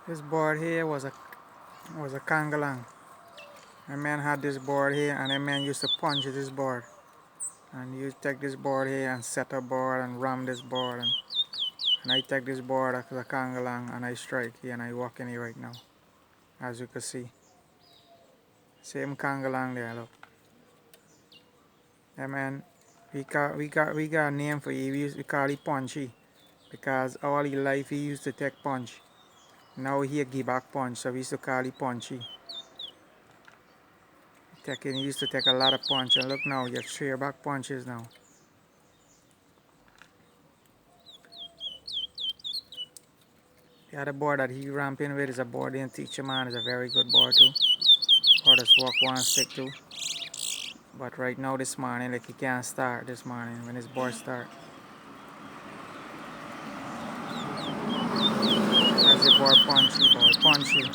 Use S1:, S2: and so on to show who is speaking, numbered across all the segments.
S1: This board here was a Kangalang. A man had this board here, and a man used to punch this board. And you take this board here and set a board and ram this board, and I take this board as a Kangalang and I strike here and I walk in here right now, as you can see. Same Kangalang there, look. Yeah, man, we got a name for you. We call it Punchy because all his life he used to take punch. Now he give back punch, so we used to call it Punchy. He used to take a lot of punch, and look now, you have straight back punches now. The other board that he ramping with is a board in Teacher Man. Is a very good board too. Or just walk one stick too. But right now this morning, like he can't start this morning when his board start. That's the board Punchy boy. Punchy.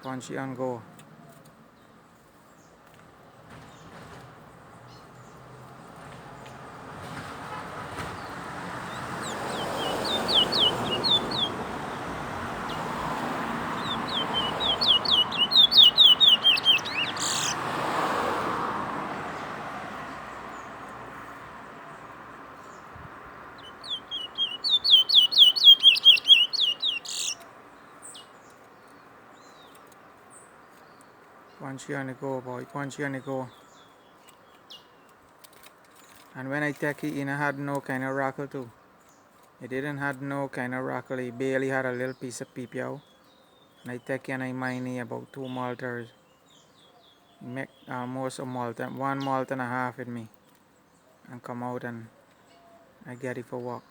S1: Punchy and go. Punchy on the go boy. Punchy on the go. And when I take it in, I had no kind of rockle too. It didn't have no kind of rockle. It barely had a little piece of PPO. And I take it and I mine it about 2 malters. Make almost a malt, 1 malt and a half with me. And come out and I get it for walk.